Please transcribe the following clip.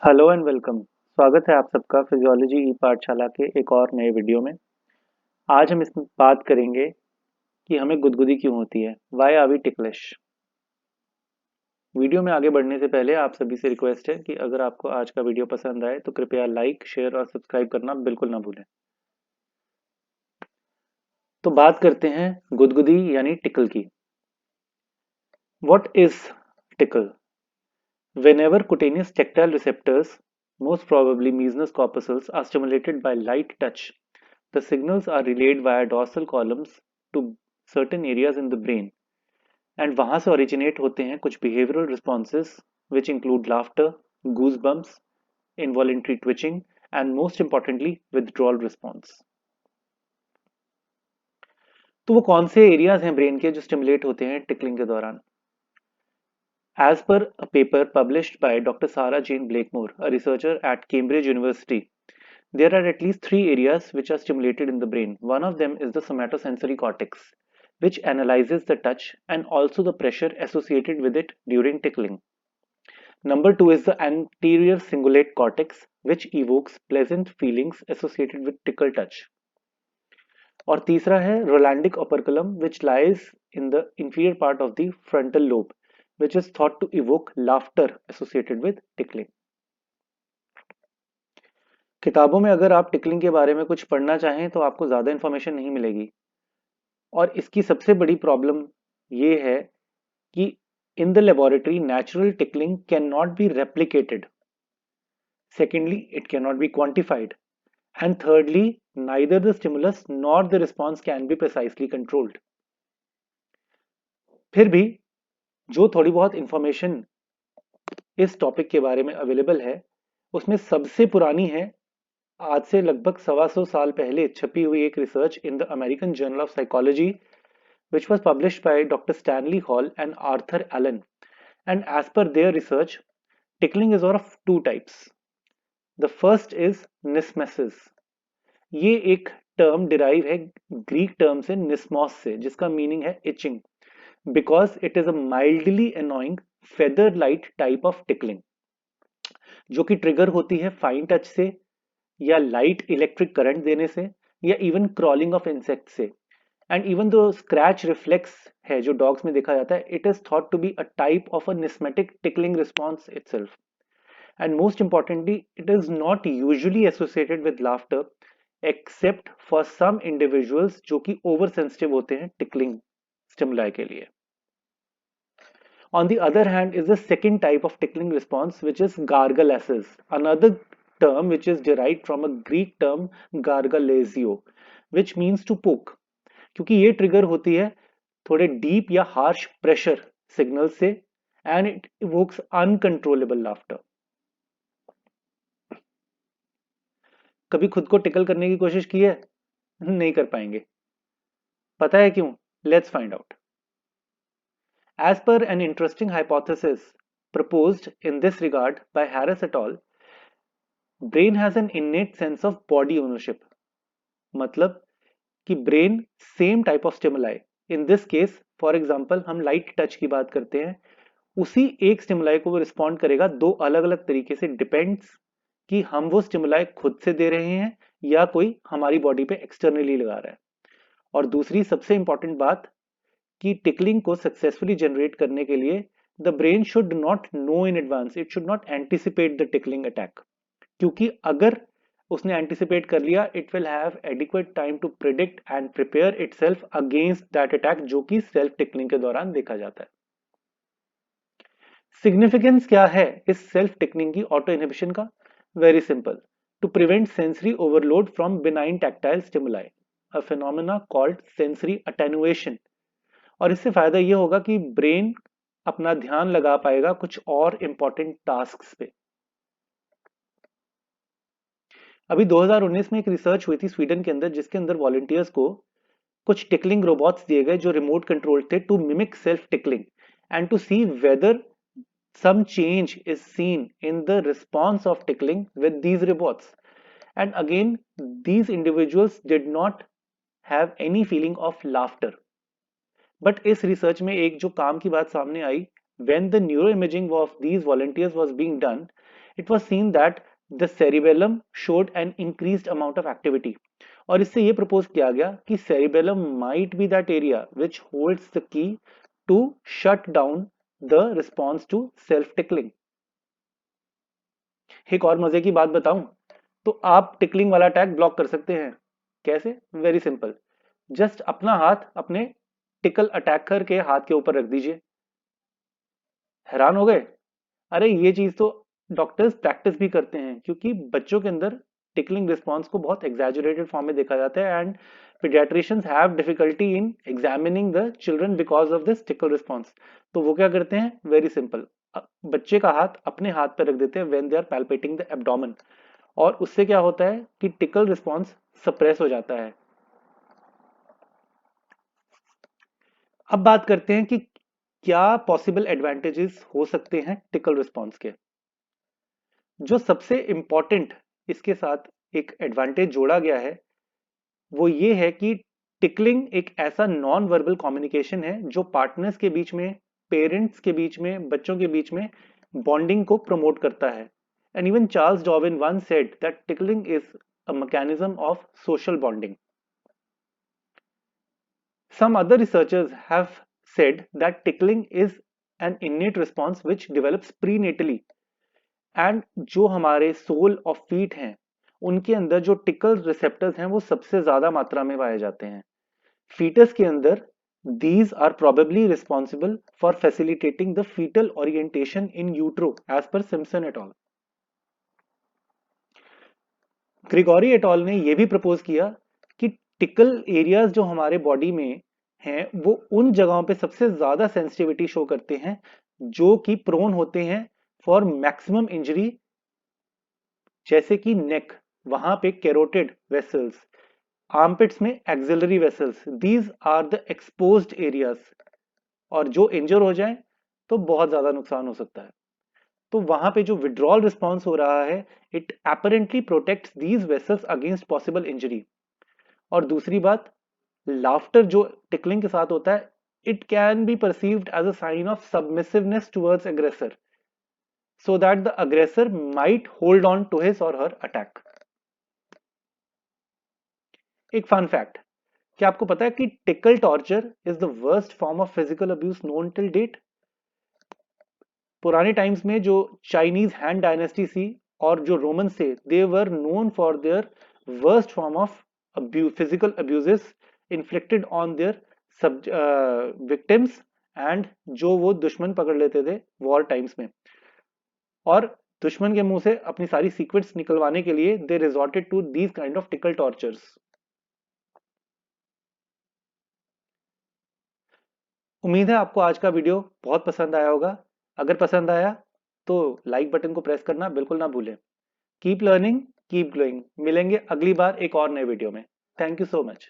Hello and welcome. स्वागत है आप सबका फिजियोलॉजी ई पाठशाला के एक और नए वीडियो में। आज हम इसमें बात करेंगे कि हमें गुदगुदी क्यों होती है, why are we ticklish. Video में आगे बढ़ने से पहले आप सभी से रिक्वेस्ट है कि अगर आपको आज का वीडियो पसंद आए तो कृपया लाइक, शेयर और सब्सक्राइब करना बिल्कुल ना भूलें। तो बात करते हैं गुदगुदी यानी टिकल की। What is tackle? Whenever cutaneous tactile receptors, most probably Meissner's corpuscles, are stimulated by light touch, the signals are relayed via dorsal columns to certain areas in the brain, and वहां से originate होते हैं कुछ behavioral responses which include laughter, goosebumps, involuntary twitching, and most importantly withdrawal response. तो वो कौन से areas हैं ब्रेन के जो स्टिमुलेट होते हैं टिकलिंग के दौरान? As per a paper published by Dr. Sarah Jane Blakemore, a researcher at Cambridge University, there are at least three areas which are stimulated in the brain. One of them is the somatosensory cortex, which analyzes the touch and also the pressure associated with it during tickling. Number two is the anterior cingulate cortex, which evokes pleasant feelings associated with tickle touch. और तीसरा है रोलैंडिक operculum, which lies in the inferior part of the frontal lobe, which is thought to evoke laughter associated with tickling. किताबों में अगर आप tickling के बारे में कुछ पढ़ना चाहें तो आपको ज़्यादा इन्फॉर्मेशन नहीं मिलेगी, और इसकी सबसे बड़ी प्रॉब्लम ये है कि in the laboratory natural tickling can not be replicated, secondly it can not be quantified, and thirdly neither the stimulus nor the response can be precisely controlled. फिर भी जो थोड़ी बहुत इंफॉर्मेशन इस टॉपिक के बारे में अवेलेबल है उसमें सबसे पुरानी है आज से लगभग 125 साल पहले छपी हुई एक research in the American journal of psychology which was published by Dr. Stanley Hall and Arthur Allen. And as per their research, tickling is of two types. The first is nismesis. ये एक term derive है Greek term से निस्मोस से, जिसका meaning है itching, because it is a mildly annoying feather light type of tickling जो कि ट्रिगर होती है फाइन टच से या लाइट इलेक्ट्रिक करंट देने से या इवन क्रॉलिंग ऑफ इंसेक्ट से। एंड इवन दो स्क्रैच रिफ्लेक्स है जो डॉग्स में देखा जाता है, it is thought to be a type of a knismetic tickling response itself. And most importantly it is not usually associated with laughter except for some individuals जो कि over sensitive होते हैं टिकलिंग स्टिमुलाई के लिए। On the other hand is the second type of tickling response, which is gargalesis, another term which is derived from a Greek term gargalesio, which means to poke, क्योंकि ये trigger होती है थोड़े deep या harsh pressure signal से, and it evokes uncontrollable laughter. कभी खुद को टिकल करने की कोशिश की है? नहीं कर पाएंगे। पता है क्यों? Let's find out. As per an interesting hypothesis proposed in this regard by Harris et al., brain has an innate sense of body ownership. मतलब कि brain same type of stimuli, in this case for example हम light touch की बात करते हैं, उसी एक stimuli को वो रिस्पॉन्ड करेगा दो अलग अलग तरीके से, डिपेंड्स कि हम वो स्टिमुलाई खुद से दे रहे हैं या कोई हमारी बॉडी पे एक्सटर्नली लगा रहा है। और दूसरी सबसे इंपॉर्टेंट बात कि टिकलिंग को सक्सेसफुली जनरेट करने के लिए the brain should not know in advance, it should not anticipate the tickling attack, क्योंकि अगर उसने एंटिसिपेट कर लिया it will have adequate time to predict and prepare itself against that attack जो कि सेल्फ टिकलिंग के दौरान देखा जाता है। सिग्निफिकेंस क्या है इस सेल्फ टिकलिंग की ऑटो इनहिबिशन का? Very simple, to prevent sensory overload from benign tactile stimuli, a phenomena called sensory attenuation. और इससे फायदा ये होगा कि ब्रेन अपना ध्यान लगा पाएगा कुछ और इंपॉर्टेंट टास्क्स पे। अभी 2019 में एक रिसर्च हुई थी स्वीडन के अंदर, जिसके अंदर वॉलंटियर्स को कुछ टिकलिंग रोबोट्स दिए गए जो रिमोट कंट्रोल थे to mimic self tickling and to see whether some change is seen in the response of tickling with these robots. And again, these individuals did not have any feeling of laughter. But इस research में एक जो काम की बात सामने आई, when the neuroimaging of these volunteers was being done, It was seen that the cerebellum showed an increased amount of activity. और इससे ये प्रपोज किया गया कि cerebellum might be that area which holds the key to shut down the response to self tickling. एक और मजे की बात बताऊं तो आप टिकलिंग वाला टैग ब्लॉक कर सकते हैं। कैसे? Very simple. जस्ट अपना हाथ अपने टिकल अटैकर के हाथ के ऊपर रख दीजिए। हैरान हो गए? अरे ये चीज तो डॉक्टर्स प्रैक्टिस भी करते हैं क्योंकि बच्चों के अंदर टिकलिंग रिस्पॉन्स को बहुत एग्जैजुरेटेड फॉर्म में देखा जाता है and pediatricians have difficulty in examining the children because of this tackle response. तो वो क्या करते हैं? वेरी सिंपल, बच्चे का हाथ अपने हाथ पर रख देते हैं when they are palpating the abdomen, और उससे क्या होता है कि टिकल रिस्पॉन्स सप्रेस हो जाता है। अब बात करते हैं कि क्या पॉसिबल एडवांटेजेस हो सकते हैं टिकल रिस्पॉन्स के। जो सबसे इंपॉर्टेंट इसके साथ एक एडवांटेज जोड़ा गया है वो ये है कि टिकलिंग एक ऐसा नॉन वर्बल कम्युनिकेशन है जो पार्टनर्स के बीच में, पेरेंट्स के बीच में, बच्चों के बीच में बॉन्डिंग को प्रमोट करता है। And even Charles Darwin once said that tickling is a mechanism of social bonding. Some other researchers have said that tickling is an innate response which develops prenatally, and जो हमारे soul of feet हैं उनके अंदर जो tackle receptors हैं वो सबसे ज्यादा मात्रा में पाए जाते हैं। फीटस के अंदर these are probably responsible for facilitating the fetal orientation in utero as per Simpson et al. Gregory et al ने यह भी प्रपोज किया कि टिकल एरियाज जो हमारे बॉडी में हैं वो उन जगहों पे सबसे ज्यादा सेंसिटिविटी शो करते हैं जो कि प्रोन होते हैं फॉर मैक्सिमम इंजरी, जैसे कि नेक, वहां पे कैरोटिड वेसल्स, आर्मपिट्स में axillary vessels, these are the exposed areas, और जो इंजर हो जाए तो बहुत ज्यादा नुकसान हो सकता है। तो वहां पे जो विड्रॉल रिस्पॉन्स हो रहा है it apparently protects these vessels against possible injury. और दूसरी बात, लाफ्टर जो टिकलिंग के साथ होता है it can be perceived as a sign of submissiveness towards aggressor so that the aggressor might hold on to his और हर अटैक। एक फन फैक्ट, क्या आपको पता है कि tickle torture is the worst form of physical abuse known till date? पुराने times में जो चाइनीज हैन डायनेस्टी थी और जो रोमन थे they were known for their worst form of physical abuses inflicted on their सब विक्टिम्स, एंड जो वो दुश्मन पकड़ लेते थे वॉर टाइम्स में, और दुश्मन के मुंह से अपनी सारी सीक्रेट्स निकलवाने के लिए they resorted to these kind of tickle tortures. उम्मीद है आपको आज का वीडियो बहुत पसंद आया होगा। अगर पसंद आया तो लाइक बटन को प्रेस करना बिल्कुल ना भूलें। Keep learning, keep growing. मिलेंगे अगली बार एक और नए वीडियो में। Thank you so much.